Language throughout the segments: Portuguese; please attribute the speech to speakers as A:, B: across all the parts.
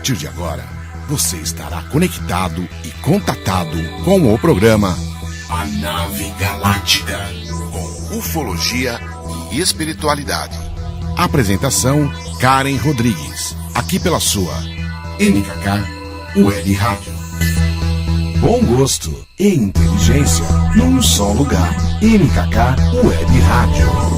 A: partir de agora, você estará conectado e contatado com o programa A Nave Galáctica, com ufologia e espiritualidade. Apresentação Karen Rodrigues, aqui pela sua MKK Web Rádio. Bom gosto e inteligência num só lugar. MKK Web Rádio.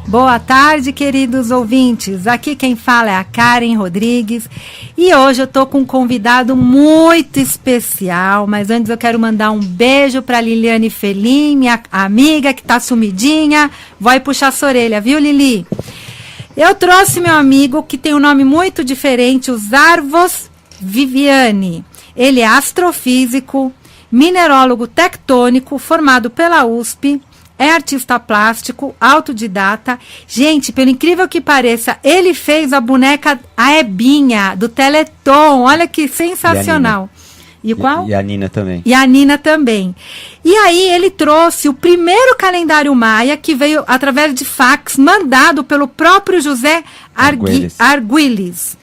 B: Boa tarde, queridos ouvintes. Aqui quem fala é a Karen Rodrigues e hoje eu tô com um convidado muito especial, mas antes eu quero mandar um beijo para Liliane Felim, minha amiga que tá sumidinha. Vai puxar sua orelha, viu, Lili? Eu trouxe meu amigo que tem um nome muito diferente, o Zarvos Viviani. Ele é astrofísico, minerólogo tectônico, formado pela USP. É artista plástico, autodidata. Gente, pelo incrível que pareça, ele fez a boneca, a Ebinha, do Teleton. Olha que sensacional. E qual?
C: E a Nina também.
B: E a Nina também. E aí ele trouxe o primeiro calendário maia, que veio através de fax, mandado pelo próprio José Arguelles.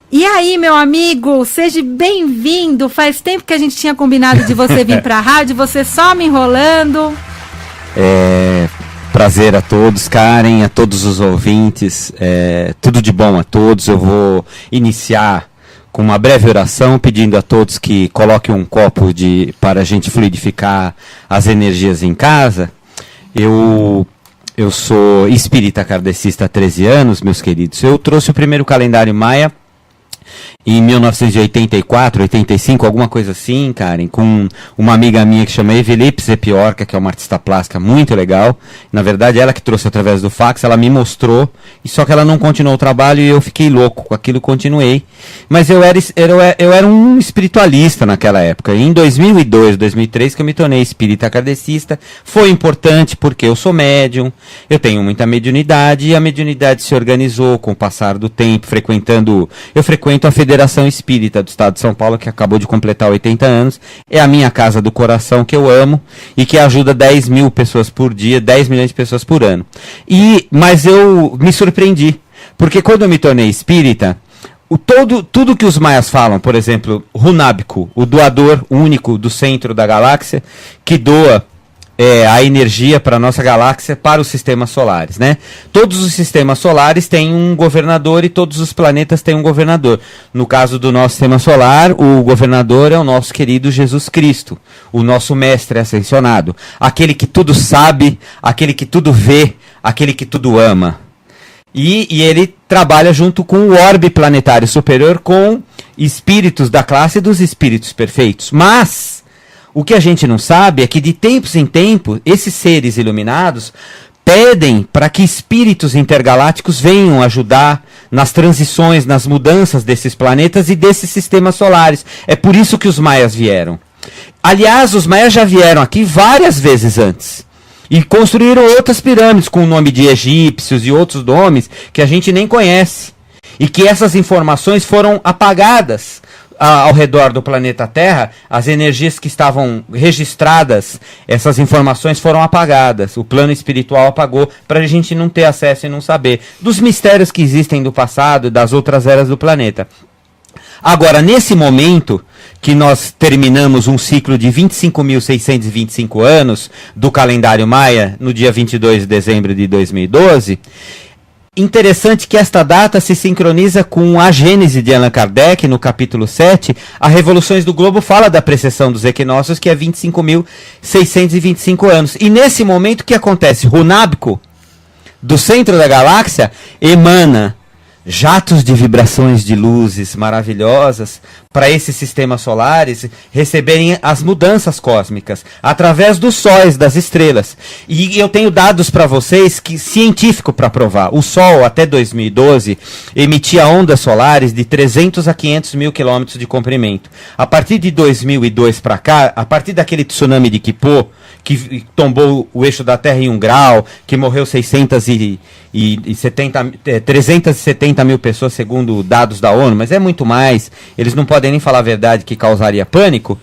B: E aí, meu amigo, seja bem-vindo. Faz tempo que a gente tinha combinado de você vir para a rádio, você só me enrolando.
C: Prazer a todos, Karen, a todos os ouvintes, tudo de bom a todos. Eu vou iniciar com uma breve oração, pedindo a todos que coloquem um copo para a gente fluidificar as energias em casa. Eu sou espírita kardecista há 13 anos, meus queridos. Eu trouxe o primeiro calendário maia em 1984, 85, alguma coisa assim, Karen, com uma amiga minha que chama Evelipse Zepiorca, que é uma artista plástica muito legal. Na verdade, ela que trouxe através do fax, ela me mostrou, e só que ela não continuou o trabalho e eu fiquei louco com aquilo, continuei. Mas eu era um espiritualista naquela época. Em 2002, 2003, que eu me tornei espírita kardecista. Foi importante porque eu sou médium, eu tenho muita mediunidade, e a mediunidade se organizou com o passar do tempo, eu frequento a Federação Espírita do Estado de São Paulo, que acabou de completar 80 anos. É a minha casa do coração, que eu amo e que ajuda 10 mil pessoas por dia, 10 milhões de pessoas por ano. Mas eu me surpreendi, porque quando eu me tornei espírita, tudo que os maias falam, por exemplo, Runábico, o doador único do centro da galáxia, que doa a energia para a nossa galáxia, para os sistemas solares, né? Todos os sistemas solares têm um governador e todos os planetas têm um governador. No caso do nosso sistema solar, o governador é o nosso querido Jesus Cristo, o nosso mestre ascensionado, aquele que tudo sabe, aquele que tudo vê, aquele que tudo ama. E ele trabalha junto com o orbe planetário superior, com espíritos da classe dos espíritos perfeitos. Mas o que a gente não sabe é que de tempos em tempos, esses seres iluminados pedem para que espíritos intergalácticos venham ajudar nas transições, nas mudanças desses planetas e desses sistemas solares. É por isso que os maias vieram. Aliás, os maias já vieram aqui várias vezes antes. E construíram outras pirâmides com o nome de egípcios e outros nomes que a gente nem conhece. E que essas informações foram apagadas ao redor do planeta Terra. As energias que estavam registradas, essas informações foram apagadas. O plano espiritual apagou para a gente não ter acesso e não saber dos mistérios que existem do passado e das outras eras do planeta. Agora, nesse momento que nós terminamos um ciclo de 25.625 anos do calendário maia, no dia 22 de dezembro de 2012, interessante que esta data se sincroniza com a Gênese de Allan Kardec, no capítulo 7, a Revoluções do Globo fala da precessão dos equinócios, que é 25.625 anos. E nesse momento, o que acontece? Runábico, do centro da galáxia, emana jatos de vibrações de luzes maravilhosas para esses sistemas solares receberem as mudanças cósmicas através dos sóis, das estrelas. E eu tenho dados para vocês científico para provar. O Sol, até 2012, emitia ondas solares de 300 a 500 mil quilômetros de comprimento. A partir de 2002 para cá, a partir daquele tsunami de Kipô, que tombou o eixo da Terra em 1 grau, que morreu 370 mil pessoas, segundo dados da ONU, mas é muito mais, eles não podem nem falar a verdade, que causaria pânico.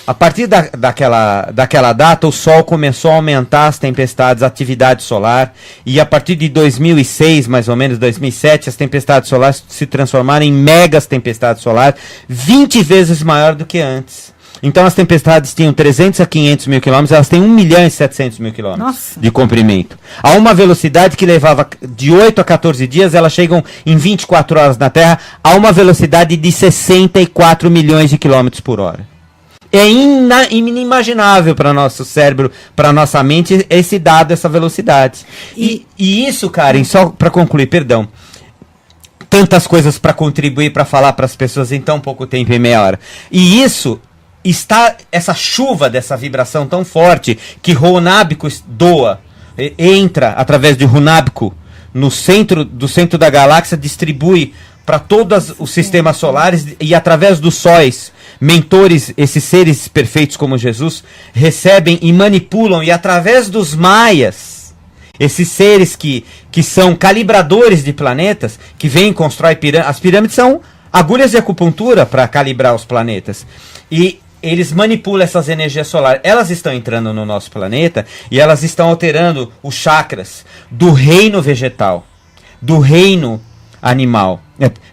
C: A partir daquela data, o Sol começou a aumentar as tempestades, a atividade solar, e a partir de 2006, mais ou menos, 2007, as tempestades solares se transformaram em megas tempestades solares, 20 vezes maior do que antes. Então as tempestades tinham 300 a 500 mil quilômetros, elas têm 1 milhão e 700 mil quilômetros de comprimento. A uma velocidade que levava de 8 a 14 dias, elas chegam em 24 horas na Terra, a uma velocidade de 64 milhões de quilômetros por hora. É inimaginável para nosso cérebro, para nossa mente, esse dado, essa velocidade. E isso, Karen, só para concluir, perdão, tantas coisas para contribuir, para falar para as pessoas em tão pouco tempo, em meia hora. E isso essa chuva dessa vibração tão forte que Runábico doa, entra através de Runábico do centro da galáxia, distribui para todos os sistemas solares e através dos sóis, mentores, esses seres perfeitos como Jesus, recebem e manipulam, e através dos maias, esses seres que são calibradores de planetas, que vêm e constroem pirâmides. As pirâmides são agulhas de acupuntura para calibrar os planetas. E eles manipulam essas energias solares. Elas estão entrando no nosso planeta e elas estão alterando os chakras do reino vegetal, do reino animal,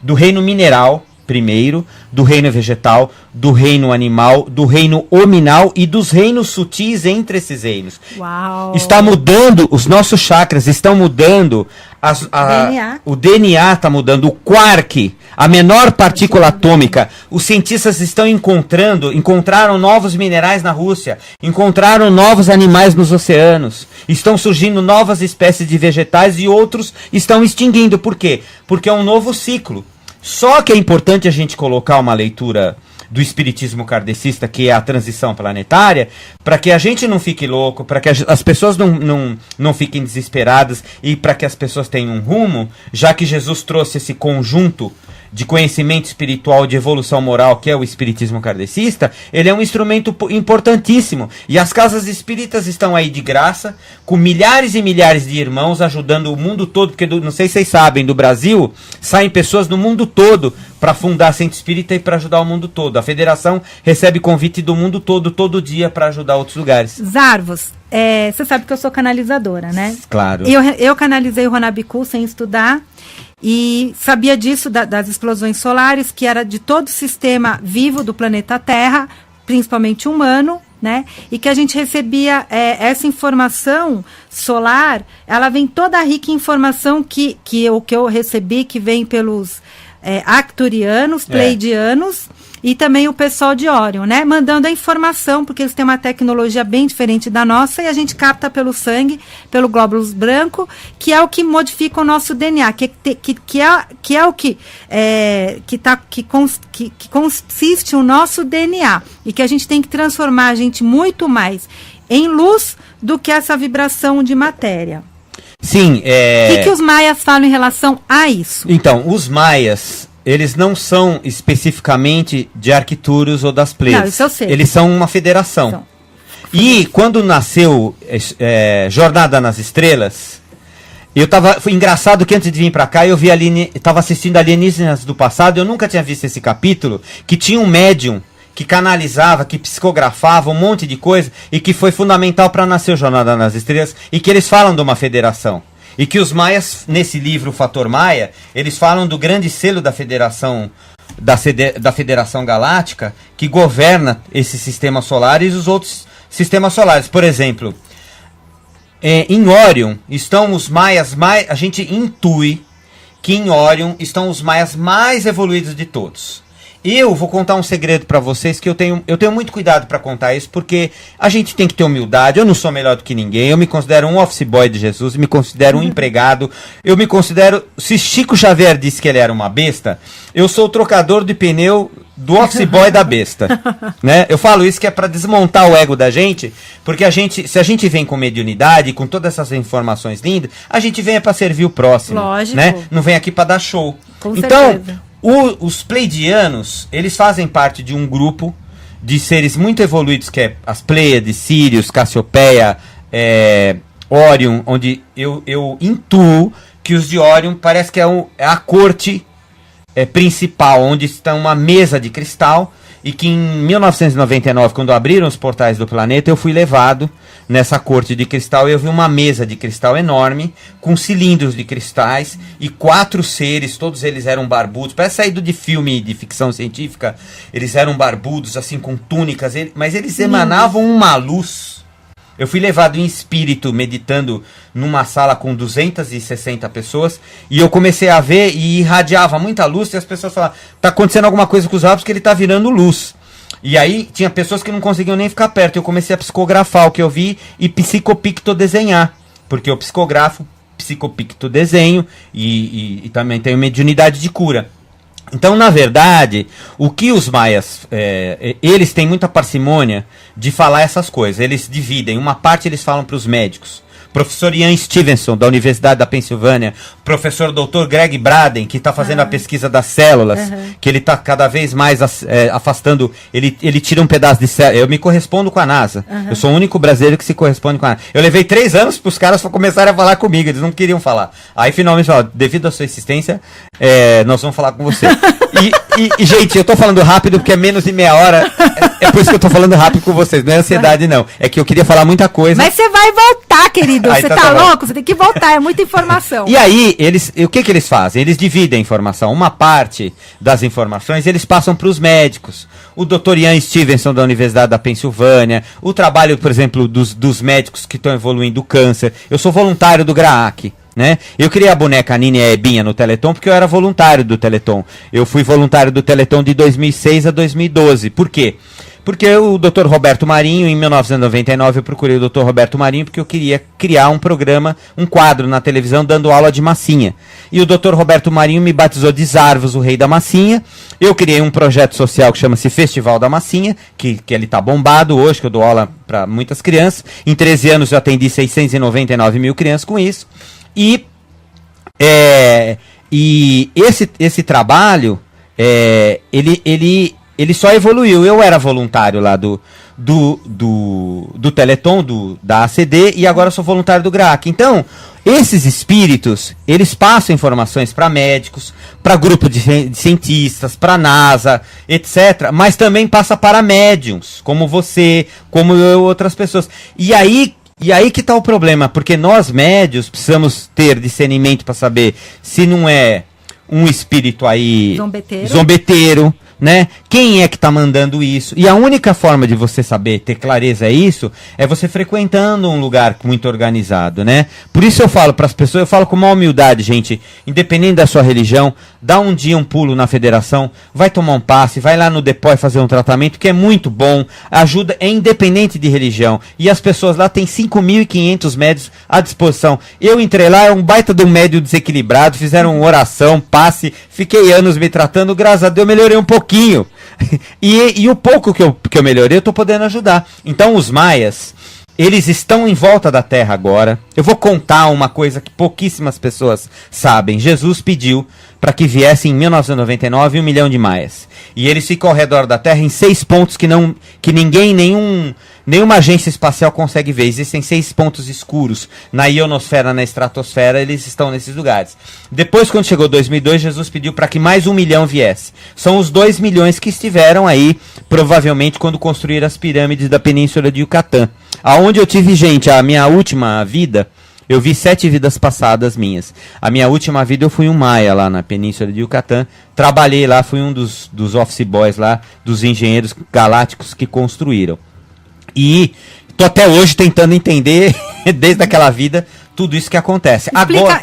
C: do reino mineral, primeiro, do reino vegetal, do reino animal, do reino hominal e dos reinos sutis entre esses reinos.
B: Uau.
C: Está mudando, os nossos chakras estão mudando, o DNA está mudando, o quark, a menor partícula atômica. Os cientistas encontraram novos minerais na Rússia, encontraram novos animais nos oceanos, estão surgindo novas espécies de vegetais e outros estão extinguindo. Por quê? Porque é um novo ciclo. Só que é importante a gente colocar uma leitura do espiritismo kardecista, que é a transição planetária, para que a gente não fique louco, para que as pessoas não fiquem desesperadas e para que as pessoas tenham um rumo, já que Jesus trouxe esse conjunto de conhecimento espiritual, de evolução moral, que é o espiritismo kardecista. Ele é um instrumento importantíssimo. E as casas espíritas estão aí de graça, com milhares e milhares de irmãos ajudando o mundo todo, porque não sei se vocês sabem, do Brasil saem pessoas do mundo todo para fundar a Centro Espírita e para ajudar o mundo todo. A federação recebe convite do mundo todo dia para ajudar outros lugares.
B: Zarvos, você sabe que eu sou canalizadora, né?
C: Claro.
B: Eu canalizei o Runábico sem estudar. E sabia disso, das explosões solares, que era de todo o sistema vivo do planeta Terra, principalmente humano, né? E que a gente recebia essa informação solar, ela vem toda rica em informação que eu recebi, que vem pelos Arcturianos, Pleiadianos, e também o pessoal de Órion, né? Mandando a informação, porque eles têm uma tecnologia bem diferente da nossa, e a gente capta pelo sangue, pelo glóbulo branco, que é o que modifica o nosso DNA, que é o que consiste o nosso DNA, e que a gente tem que transformar a gente muito mais em luz do que essa vibração de matéria.
C: Sim,
B: O que os maias falam em relação a isso?
C: Então, os maias, eles não são especificamente de Arcturus ou das Pleiades.
B: Não, isso eu sei.
C: Eles são uma federação. E quando nasceu Jornada nas Estrelas, foi engraçado que antes de vir pra cá, eu estava assistindo Alienígenas do Passado, eu nunca tinha visto esse capítulo, que tinha um médium que canalizava, que psicografava um monte de coisa, e que foi fundamental para nascer o Jornada nas Estrelas, e que eles falam de uma federação. E que os maias, nesse livro, o Fator Maia, eles falam do grande selo da federação, da Federação Galáctica, que governa esse sistema solar e os outros sistemas solares. Por exemplo, em Órion estão os maias a gente intui que em Órion estão os maias mais evoluídos de todos. Eu vou contar um segredo para vocês, que eu tenho muito cuidado para contar isso, porque a gente tem que ter humildade. Eu não sou melhor do que ninguém, eu me considero um office boy de Jesus, me considero um empregado, eu me considero, se Chico Xavier disse que ele era uma besta, eu sou o trocador de pneu do office boy da besta, né? Eu falo isso que é para desmontar o ego da gente, porque se a gente vem com mediunidade, com todas essas informações lindas, a gente vem para servir o próximo.
B: Lógico.
C: Né? Não vem aqui para dar show.
B: Com
C: então,
B: certeza.
C: Os Pleiadianos, eles fazem parte de um grupo de seres muito evoluídos, que é as Pleiades, Sírios, Cassiopeia, Órion, onde eu intuo que os de Órion parece que é a corte principal, onde está uma mesa de cristal, e que em 1999, quando abriram os portais do planeta, eu fui levado nessa corte de cristal e eu vi uma mesa de cristal enorme, com cilindros de cristais e 4 seres, todos eles eram barbudos, parece saído de filme de ficção científica, eles eram barbudos, assim, com túnicas, mas eles emanavam uma luz. Eu fui levado em espírito, meditando numa sala com 260 pessoas, e eu comecei a ver e irradiava muita luz, e as pessoas falavam, tá acontecendo alguma coisa com os rabos, que ele tá virando luz. E aí tinha pessoas que não conseguiam nem ficar perto, eu comecei a psicografar o que eu vi e psicopicto desenhar, porque eu psicografo, psicopicto desenho, e também tenho mediunidade de cura. Então, na verdade, o que os maias, eles têm muita parcimônia de falar essas coisas. Eles dividem. Uma parte eles falam para os médicos. Professor Ian Stevenson, da Universidade da Pensilvânia, professor Dr. Greg Braden, que está fazendo a pesquisa das células, que ele está cada vez mais afastando, ele tira um pedaço de célula. Eu me correspondo com a NASA. Eu sou o único brasileiro que se corresponde com a NASA. Eu levei 3 anos para os caras começarem a falar comigo, eles não queriam falar. Aí finalmente falaram, devido à sua insistência, nós vamos falar com você. E, gente, eu tô falando rápido porque é menos de meia hora. É por isso que eu tô falando rápido com vocês. Não é ansiedade, não. É que eu queria falar muita coisa.
B: Mas você vai voltar, querido. Você
C: então
B: tá
C: tá bom.
B: louco? Você tem que voltar. É muita informação.
C: E aí, o que eles fazem? Eles dividem a informação. Uma parte das informações eles passam para os médicos. O Dr. Ian Stevenson, da Universidade da Pensilvânia. O trabalho, por exemplo, dos médicos que estão evoluindo o câncer. Eu sou voluntário do GRAAC. Né? Eu criei a boneca Nini e a Ebinha no Teleton porque eu era voluntário do Teleton. Eu fui voluntário do Teleton de 2006 a 2012. Por quê? Porque o Dr. Roberto Marinho, em 1999, eu procurei o Dr. Roberto Marinho porque eu queria criar um programa, um quadro na televisão dando aula de massinha. E o Dr. Roberto Marinho me batizou de Zarvos, o rei da massinha. Eu criei um projeto social que chama-se Festival da Massinha, que ele tá bombado hoje, que eu dou aula para muitas crianças. Em 13 anos eu atendi 699 mil crianças com isso. E esse trabalho, ele só evoluiu. Eu era voluntário lá do Teleton, da ACD, e agora sou voluntário do GRAAC. Então, esses espíritos, eles passam informações para médicos, para grupo de cientistas, para NASA, etc. Mas também passa para médiums, como você, como eu, outras pessoas. E aí que está o problema, porque nós médios precisamos ter discernimento para saber se não é um espírito aí zombeteiro, né? Quem é que está mandando isso? E a única forma de você saber, ter clareza isso, é você frequentando um lugar muito organizado, né? Por isso eu falo para as pessoas, eu falo com uma humildade, gente, independente da sua religião, dá um dia um pulo na federação, vai tomar um passe, vai lá no Depói fazer um tratamento, que é muito bom, ajuda, é independente de religião. E as pessoas lá têm 5.500 médios à disposição. Eu entrei lá, é um baita de um médio desequilibrado, fizeram oração, passe, fiquei anos me tratando, graças a Deus melhorei um pouquinho. E o pouco que eu melhorei, eu estou podendo ajudar. Então os maias, eles estão em volta da Terra agora. Eu vou contar uma coisa que pouquíssimas pessoas sabem. Jesus pediu para que viesse em 1999 1 milhão de maias. E eles ficam ao redor da Terra em 6 pontos que ninguém, nenhuma agência espacial consegue ver. Existem 6 pontos escuros. Na ionosfera, na estratosfera, eles estão nesses lugares. Depois, quando chegou 2002, Jesus pediu para que mais 1 milhão viesse. São os 2 milhões que estiveram aí, provavelmente, quando construíram as pirâmides da Península de Yucatán. Aonde eu tive, gente, a minha última vida, eu vi 7 vidas passadas minhas. A minha última vida eu fui um maia lá na Península de Yucatán. Trabalhei lá, fui um dos office boys lá, dos engenheiros galácticos que construíram. E tô até hoje tentando entender, desde aquela vida, tudo isso que acontece.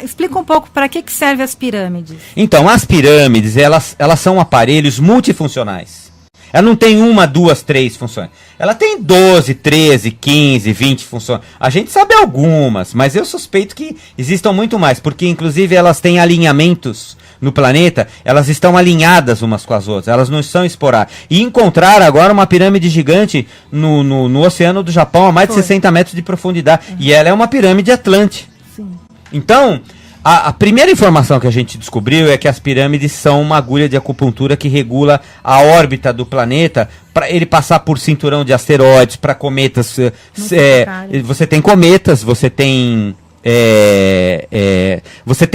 B: Explica um pouco para que servem as pirâmides.
C: Então, as pirâmides, elas são aparelhos multifuncionais. Ela não tem 1, 2, 3 funções. Ela tem 12, 13, 15, 20 funções. A gente sabe algumas, mas eu suspeito que existam muito mais, porque inclusive elas têm alinhamentos no planeta, elas estão alinhadas umas com as outras, elas não estão esporadas. E encontrar agora uma pirâmide gigante no oceano do Japão a mais de 60 metros de profundidade. E ela é uma pirâmide Atlante.
B: Sim.
C: Então, a primeira informação que a gente descobriu é que as pirâmides são uma agulha de acupuntura que regula a órbita do planeta para ele passar por cinturão de asteroides, para cometas. Você tem cometas, você tem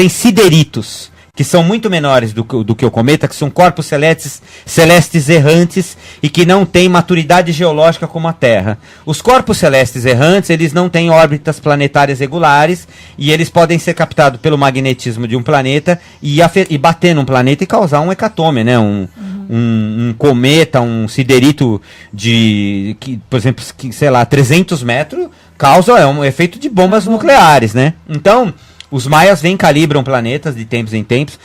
C: sideritos, que são muito menores do que o cometa, que são corpos celestes errantes e que não têm maturidade geológica como a Terra. Os corpos celestes errantes, eles não têm órbitas planetárias regulares e eles podem ser captados pelo magnetismo de um planeta e bater num planeta e causar um hecatome, né? Um cometa, um siderito por exemplo, sei lá, 300 metros, causa um efeito de bombas nucleares, né? Então, os maias calibram planetas de tempos em tempos,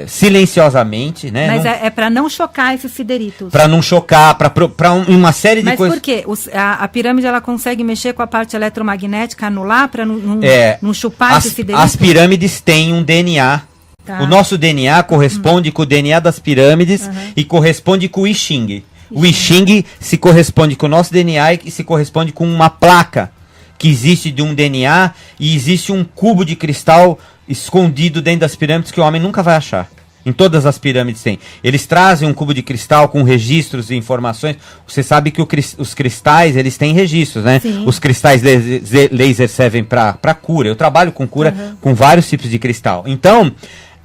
C: silenciosamente, né?
B: Mas é para não chocar esses sideritos.
C: Para não chocar, para uma série de coisas.
B: Mas por quê? A pirâmide ela consegue mexer com a parte eletromagnética, anular, para não chupar esses sideritos?
C: As pirâmides têm um DNA. Tá. O nosso DNA corresponde com o DNA das pirâmides e corresponde com o I Ching. O I Ching se corresponde com o nosso DNA e se corresponde com uma placa que existe de um DNA e existe um cubo de cristal escondido dentro das pirâmides que o homem nunca vai achar. Em todas as pirâmides tem. Eles trazem um cubo de cristal com registros e informações. Você sabe que os cristais, eles têm registros, né? Sim. Os cristais laser servem para cura. Eu trabalho com cura com vários tipos de cristal. Então,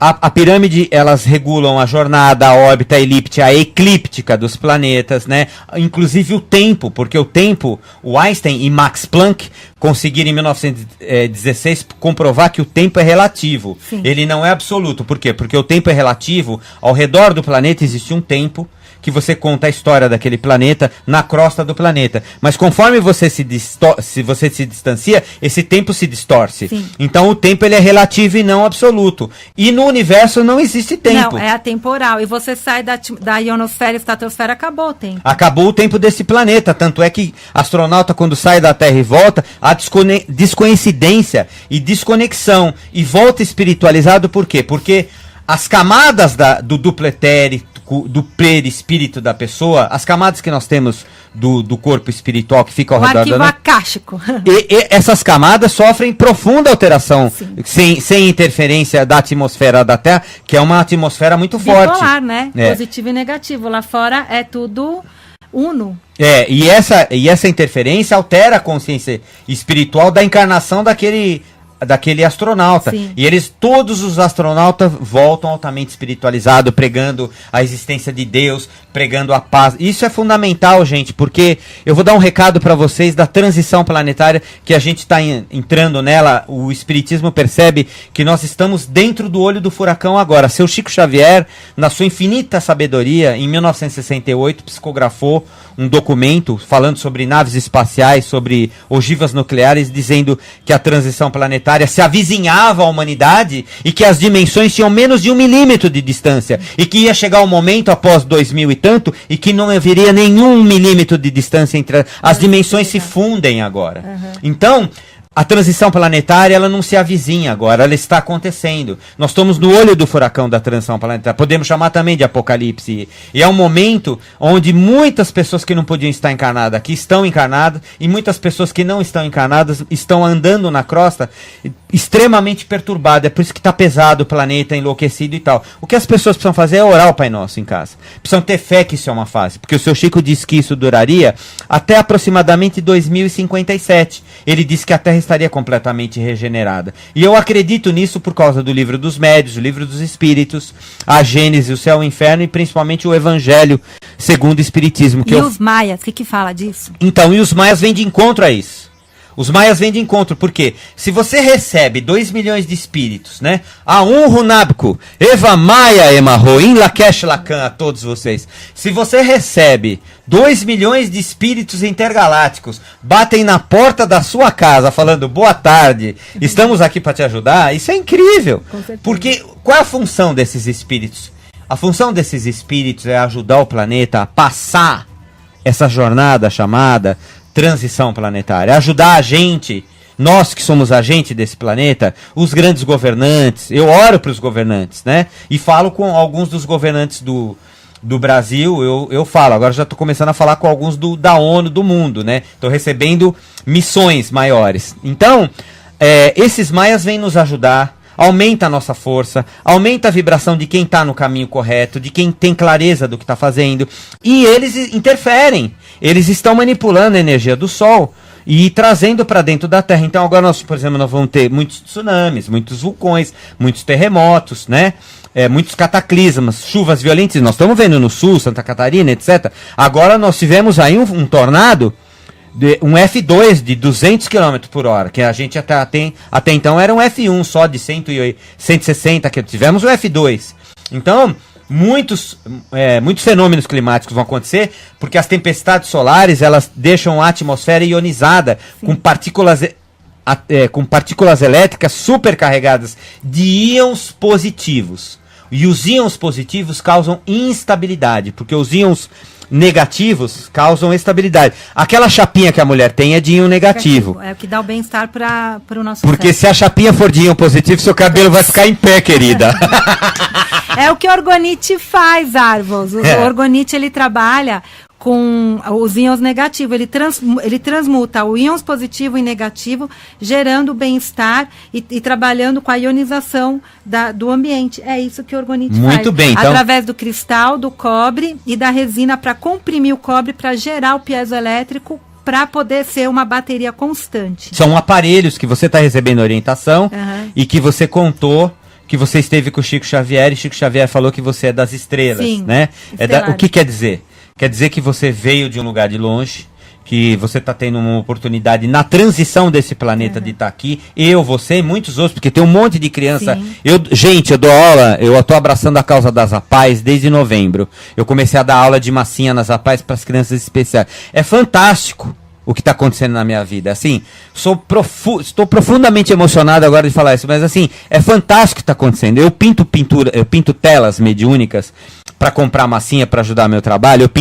C: a pirâmide, elas regulam a jornada, a órbita, a elíptica, a eclíptica dos planetas, né? Inclusive o tempo, porque o tempo, o Einstein e Max Planck conseguiram em 1916 comprovar que o tempo é relativo. Sim. Ele não é absoluto. Por quê? Porque o tempo é relativo, ao redor do planeta existe um tempo que você conta a história daquele planeta na crosta do planeta. Mas conforme você se distancia, esse tempo se distorce. Sim. Então o tempo ele é relativo e não absoluto. E no universo não existe tempo.
B: Não, é atemporal. E você sai da ionosfera e estratosfera, acabou o tempo.
C: Acabou o tempo desse planeta. Tanto é que astronauta, quando sai da Terra e volta, há descoincidência e desconexão. E volta espiritualizado por quê? Porque as camadas do duplo etérico, do perispírito da pessoa, as camadas que nós temos do corpo espiritual que fica ao redor
B: arquivo acástico.
C: E essas camadas sofrem profunda alteração, sem interferência da atmosfera da Terra, que é uma atmosfera muito forte.
B: Bipolar, né? Positivo e negativo. Lá fora é tudo uno.
C: E essa interferência altera a consciência espiritual da encarnação daquele astronauta. Sim. E todos os astronautas voltam altamente espiritualizados, pregando a existência de Deus, pregando a paz. Isso é fundamental, gente, porque eu vou dar um recado para vocês da transição planetária que a gente está entrando nela. O espiritismo percebe que nós estamos dentro do olho do furacão agora. Seu Chico Xavier, na sua infinita sabedoria, em 1968, psicografou um documento falando sobre naves espaciais, sobre ogivas nucleares, dizendo que a transição planetária se avizinhava à humanidade e que as dimensões tinham menos de 1 milímetro de distância e que ia chegar um momento após 2000 e tanto e que não haveria nenhum milímetro de distância entre as dimensões se fundem agora. Então, a transição planetária, ela não se avizinha agora, ela está acontecendo. Nós estamos no olho do furacão da transição planetária. Podemos chamar também de apocalipse. E é um momento onde muitas pessoas que não podiam estar encarnadas aqui estão encarnadas e muitas pessoas que não estão encarnadas estão andando na crosta extremamente perturbadas. É por isso que está pesado o planeta, enlouquecido e tal. O que as pessoas precisam fazer é orar o Pai Nosso em casa. Precisam ter fé que isso é uma fase. Porque o seu Chico disse que isso duraria até aproximadamente 2057. Ele disse que a Terra estaria completamente regenerada. E eu acredito nisso por causa do livro dos médios, o livro dos espíritos, a Gênese, o céu e o inferno e principalmente o Evangelho segundo o Espiritismo.
B: Os maias, o que fala disso?
C: Então, e os maias vêm de encontro a isso. Os maias vêm de encontro, porque se você recebe 2 milhões de espíritos, né? Runabku, Eva Maia Emarroim Lakesh Lacan, a todos vocês. Se você recebe 2 milhões de espíritos intergalácticos, batem na porta da sua casa falando boa tarde, estamos aqui para te ajudar, isso é incrível. Porque qual é a função desses espíritos? A função desses espíritos é ajudar o planeta a passar essa jornada chamada transição planetária, ajudar a gente, nós que somos agente desse planeta, os grandes governantes. Eu oro para os governantes, né? E falo com alguns dos governantes do Brasil, eu falo, agora já estou começando a falar com alguns da ONU, do mundo, né? Estou recebendo missões maiores. Então, esses maias vêm nos ajudar, aumenta a nossa força, aumenta a vibração de quem está no caminho correto, de quem tem clareza do que está fazendo, e eles interferem, eles estão manipulando a energia do Sol, e trazendo para dentro da Terra. Então agora nós, por exemplo, nós vamos ter muitos tsunamis, muitos vulcões, muitos terremotos, né? Muitos cataclismas, chuvas violentas. Nós estamos vendo no sul, Santa Catarina, etc. Agora nós tivemos aí um tornado, um F2 de 200 km por hora, que a gente até então era um F1 só de 160 km. Tivemos o F2. Então, muitos fenômenos climáticos vão acontecer, porque as tempestades solares, elas deixam a atmosfera ionizada com partículas elétricas supercarregadas de íons positivos. E os íons positivos causam instabilidade, porque os íons negativos causam estabilidade. Aquela chapinha que a mulher tem é de íon negativo.
B: É o que dá o bem-estar para o nosso
C: Porque
B: cérebro.
C: se a chapinha for de íon positivo, seu cabelo vai ficar em pé, querida.
B: É o que o orgonite faz, Arvos. O orgonite, ele trabalha com os íons negativos. Ele transmuta o íons positivo em negativo, gerando bem-estar e trabalhando com a ionização do ambiente. É isso que o orgonite faz.
C: Muito bem, então.
B: Através do cristal, do cobre e da resina para comprimir o cobre, para gerar o piezoelétrico, para poder ser uma bateria constante.
C: São aparelhos que você está recebendo orientação e que você contou que você esteve com o Chico Xavier e Chico Xavier falou que você é das estrelas,
B: Sim,
C: né? O que quer dizer? Quer dizer que você veio de um lugar de longe, que você está tendo uma oportunidade na transição desse planeta de estar aqui. Você e muitos outros, porque tem um monte de criança. Eu dou aula, eu estou abraçando a causa das APAES desde novembro. Eu comecei a dar aula de massinha nas APAES para as crianças especiais. É fantástico o que está acontecendo na minha vida. Assim, estou profundamente emocionado agora de falar isso, mas assim, é fantástico o que está acontecendo. Eu pinto telas mediúnicas para comprar massinha para ajudar meu trabalho.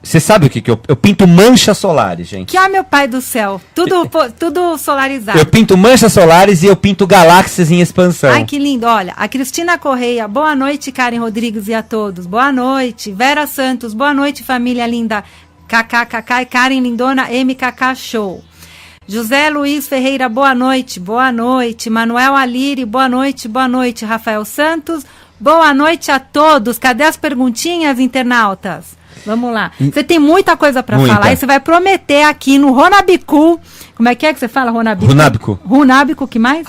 C: Você sabe o que eu pinto manchas solares, gente.
B: Que meu pai do céu, tudo solarizado.
C: Eu pinto manchas solares e eu pinto galáxias em expansão.
B: Ai, que lindo. Olha, a Cristina Correia, boa noite, Karen Rodrigues e a todos. Boa noite. Vera Santos, boa noite, família linda. KKKK e Karen Lindona, MKK Show. José Luiz Ferreira, boa noite. Boa noite. Manuel Aliri, boa noite. Boa noite. Rafael Santos, boa noite a todos. Cadê as perguntinhas, internautas? Vamos lá. Você tem muita coisa para falar e você vai prometer aqui no Runabiku. Como é que você fala, Runabiku?
C: Runabiku.
B: Runabiku, que mais?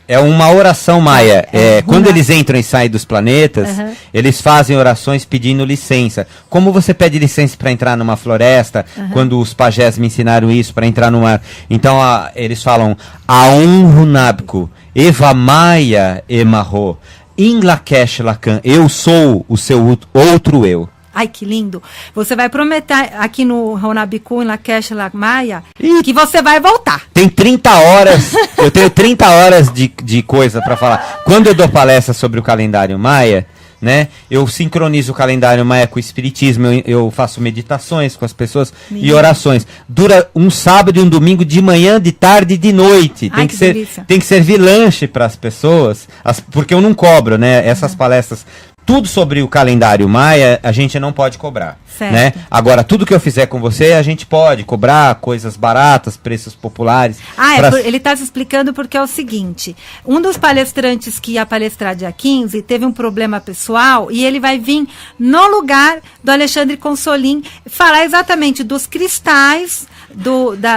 C: É uma oração maia. Quando eles entram e saem dos planetas, eles fazem orações pedindo licença. Como você pede licença para entrar numa floresta, quando os pajés me ensinaram isso, para entrar numa... Então, eles falam, Aum Runabiku, Eva Maia Emarro, Inlakesh Lacan, eu sou o seu outro eu.
B: Ai, que lindo. Você vai prometer aqui no Runabiku, em Lakesh Lakmaya, que você vai voltar.
C: Tem 30 horas, eu tenho 30 horas de coisa para falar. Quando eu dou palestra sobre o calendário maia, né, eu sincronizo o calendário maia com o espiritismo, eu faço meditações com as pessoas e orações. Dura um sábado e um domingo de manhã, de tarde e de noite.
B: Ai,
C: tem que servir lanche para as pessoas, porque eu não cobro, né, essas palestras. Tudo sobre o calendário maia a gente não pode cobrar, né? Agora, tudo que eu fizer com você, a gente pode cobrar coisas baratas, preços populares.
B: Ele está se explicando porque é o seguinte, um dos palestrantes que ia palestrar dia 15 teve um problema pessoal e ele vai vir no lugar do Alexandre Consolim falar exatamente dos cristais,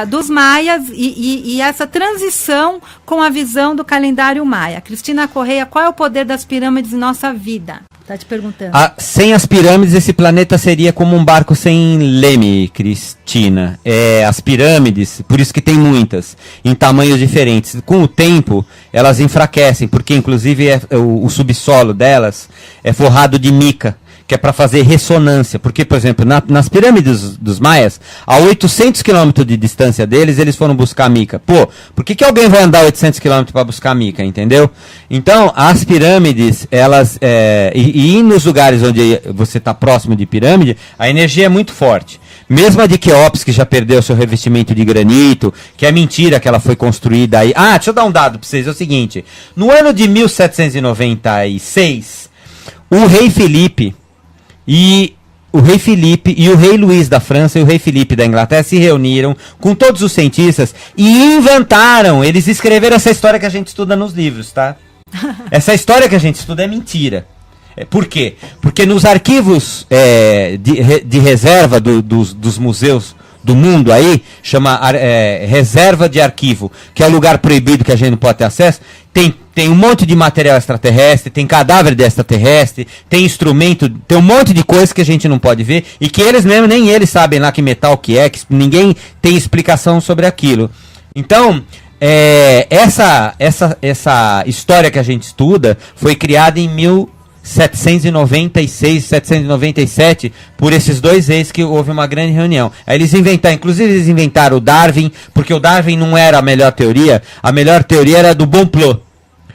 B: dos maias e essa transição com a visão do calendário maia. Cristina Correia, qual é o poder das pirâmides em nossa vida? Tá te perguntando.
C: Sem as pirâmides, esse planeta seria como um barco sem leme, Cristina. As pirâmides, por isso que tem muitas, em tamanhos diferentes. Com o tempo, elas enfraquecem, porque inclusive o subsolo delas é forrado de mica, que é para fazer ressonância. Porque, por exemplo, nas pirâmides dos maias, a 800 km de distância deles, eles foram buscar mica. Por que alguém vai andar 800 km para buscar mica, entendeu? Então, as pirâmides, elas... E nos lugares onde você está próximo de pirâmide, a energia é muito forte. Mesmo a de Quéops, que já perdeu seu revestimento de granito, que é mentira que ela foi construída aí... deixa eu dar um dado para vocês, é o seguinte. No ano de 1796, o rei Felipe... E o rei Felipe e o rei Luís da França e o rei Felipe da Inglaterra se reuniram com todos os cientistas e inventaram, eles escreveram essa história que a gente estuda nos livros, tá? Essa história que a gente estuda é mentira. Por quê? Porque nos arquivos de reserva dos museus do mundo aí, chama reserva de arquivo, que é o lugar proibido que a gente não pode ter acesso, tem um monte de material extraterrestre, tem cadáver de extraterrestre, tem instrumento, tem um monte de coisa que a gente não pode ver e que eles mesmo, nem eles sabem lá que metal que ninguém tem explicação sobre aquilo. Então, essa história que a gente estuda foi criada em 1796, 1797, por esses dois reis que houve uma grande reunião. Aí eles inventaram o Darwin, porque o Darwin não era a melhor teoria era do Bonpland.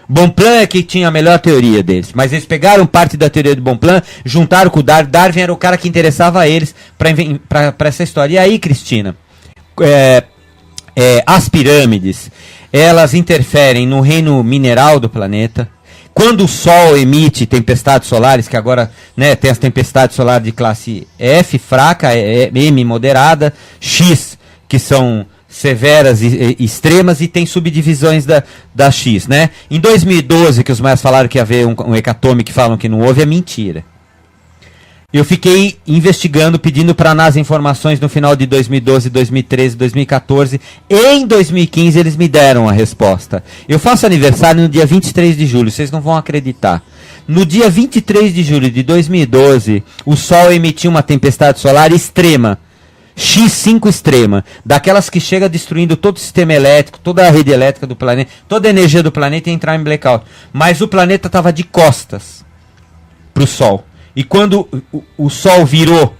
C: Bonpland é que tinha a melhor teoria deles, mas eles pegaram parte da teoria do Bonpland, juntaram com o Darwin. Darwin era o cara que interessava a eles para essa história. E aí, Cristina, as pirâmides, elas interferem no reino mineral do planeta. Quando o Sol emite tempestades solares, que agora, né, tem as tempestades solares de classe F fraca, M moderada, X, que são severas e extremas, e tem subdivisões da X, né? Em 2012, que os mais falaram que ia haver um hecatombe, que falam que não houve, é mentira. Eu fiquei investigando, pedindo para a NASA informações no final de 2012, 2013, 2014. Em 2015 eles me deram a resposta. Eu faço aniversário no dia 23 de julho, vocês não vão acreditar. No dia 23 de julho de 2012, o Sol emitiu uma tempestade solar extrema. X5 extrema, daquelas que chega destruindo todo o sistema elétrico, toda a rede elétrica do planeta, toda a energia do planeta e entrar em blackout. Mas o planeta estava de costas para o Sol. E quando o Sol virou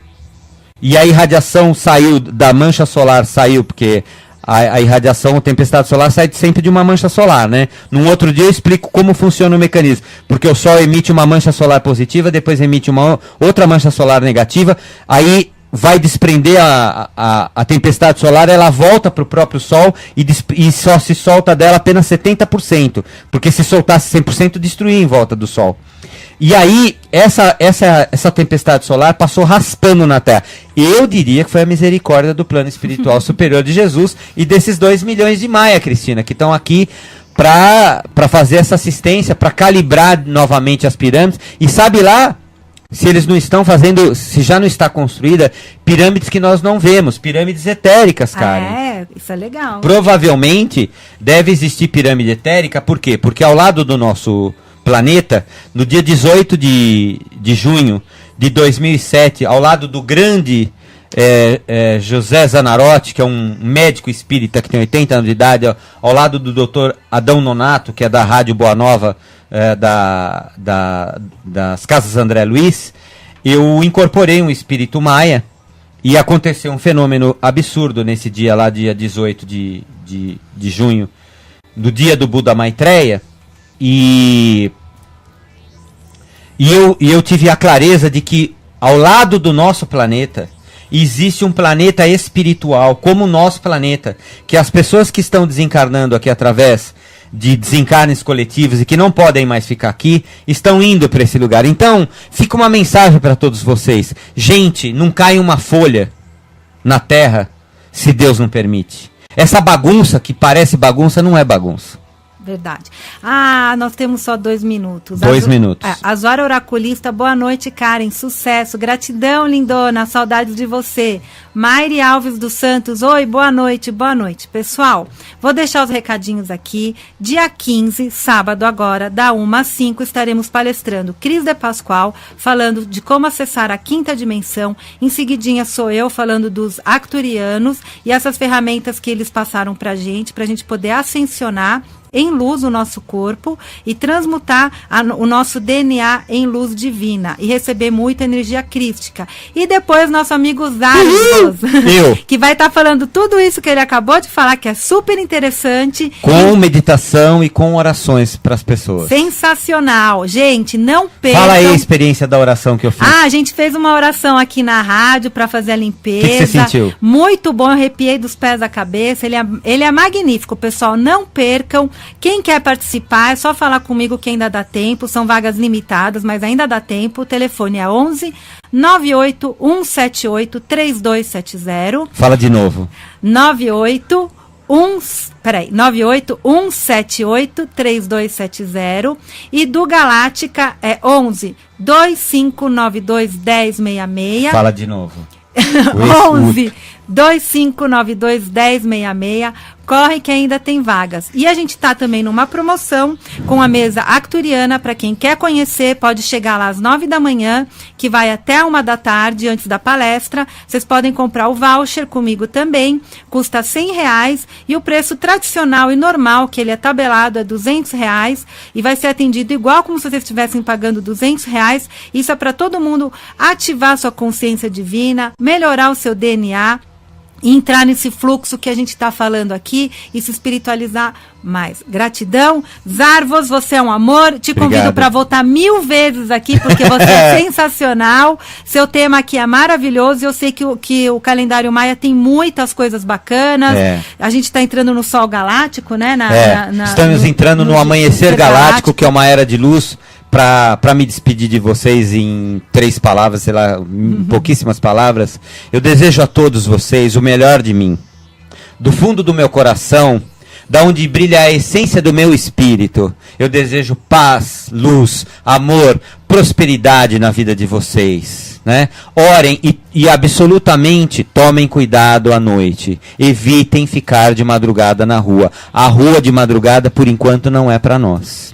C: e a irradiação saiu da mancha solar, porque a irradiação, a tempestade solar sai sempre de uma mancha solar, né? Num outro dia eu explico como funciona o mecanismo. Porque o Sol emite uma mancha solar positiva, depois emite uma outra mancha solar negativa, aí vai desprender a tempestade solar, ela volta para o próprio Sol e só se solta dela apenas 70%, porque se soltasse 100% destruía em volta do Sol. E aí, essa tempestade solar passou raspando na Terra. Eu diria que foi a misericórdia do plano espiritual superior de Jesus e desses 2 milhões de Maia, Cristina, que estão aqui para fazer essa assistência, para calibrar novamente as pirâmides. E sabe lá, se eles não estão fazendo, se já não está construída, pirâmides que nós não vemos, pirâmides etéricas, cara.
B: Isso é legal.
C: Provavelmente deve existir pirâmide etérica, por quê? Porque ao lado do nosso planeta, no dia 18 de junho de 2007, ao lado do grande José Zanarotti, que é um médico espírita que tem 80 anos de idade, ao lado do Dr. Adão Nonato, que é da Rádio Boa Nova, das Casas André Luiz, eu incorporei um espírito maia e aconteceu um fenômeno absurdo nesse dia lá, dia 18 de junho, do dia do Buda Maitreya, e eu tive a clareza de que ao lado do nosso planeta existe um planeta espiritual, como o nosso planeta, que as pessoas que estão desencarnando aqui através de desencarnes coletivos e que não podem mais ficar aqui, estão indo para esse lugar. Então, fica uma mensagem para todos vocês. Gente, não cai uma folha na Terra se Deus não permite. Essa bagunça que parece bagunça não é bagunça.
B: Verdade. Nós temos só 2 minutos.
C: 2 minutos.
B: Azuara Oraculista, boa noite, Karen. Sucesso. Gratidão, lindona. Saudades de você. Maire Alves dos Santos. Oi, boa noite, boa noite. Pessoal, vou deixar os recadinhos aqui. Dia 15, sábado agora, da 1 às 5, estaremos palestrando Cris de Pascoal, falando de como acessar a 5ª dimensão. Em seguidinha sou eu falando dos acturianos e essas ferramentas que eles passaram pra gente poder ascensionar em luz o nosso corpo e transmutar o nosso DNA em luz divina e receber muita energia crística. E depois nosso amigo Zaros, que vai estar falando tudo isso que ele acabou de falar, que é super interessante.
C: Com meditação e com orações para as pessoas.
B: Sensacional. Gente, não percam.
C: Fala aí a experiência da oração que eu fiz.
B: A gente fez uma oração aqui na rádio para fazer a limpeza.
C: O que você sentiu?
B: Muito bom, eu arrepiei dos pés à cabeça. Ele é magnífico, pessoal. Não percam. Quem quer participar, é só falar comigo que ainda dá tempo. São vagas limitadas, mas ainda dá tempo. O telefone é 11 98 178 3270.
C: Fala de novo.
B: 98 178 3270. E do Galáctica é 11 2592 1066.
C: Fala de novo.
B: 11 2592-1066. Corre que ainda tem vagas. E a gente está também numa promoção com a mesa acturiana. Para quem quer conhecer, pode chegar lá às 9 da manhã, que vai até 1 da tarde, antes da palestra. Vocês podem comprar o voucher comigo também. Custa R$100 e o preço tradicional e normal, que ele é tabelado, é R$200 e vai ser atendido igual como se vocês estivessem pagando R$200. Isso é para todo mundo ativar sua consciência divina, melhorar o seu DNA, entrar nesse fluxo que a gente está falando aqui e se espiritualizar mais. Gratidão. Zarvos, você é um amor. Te convido para voltar 1000 vezes aqui, porque você é sensacional. Seu tema aqui é maravilhoso. Eu sei que o calendário Maia tem muitas coisas bacanas. A gente está entrando no Sol Galáctico, né?
C: Estamos entrando no Amanhecer Galáctico, que é uma era de luz. Para me despedir de vocês em 3 palavras, sei lá, pouquíssimas palavras, eu desejo a todos vocês o melhor de mim. Do fundo do meu coração, da onde brilha a essência do meu espírito, eu desejo paz, luz, amor, prosperidade na vida de vocês, né? Orem e absolutamente tomem cuidado à noite. Evitem ficar de madrugada na rua. A rua de madrugada, por enquanto, não é para nós.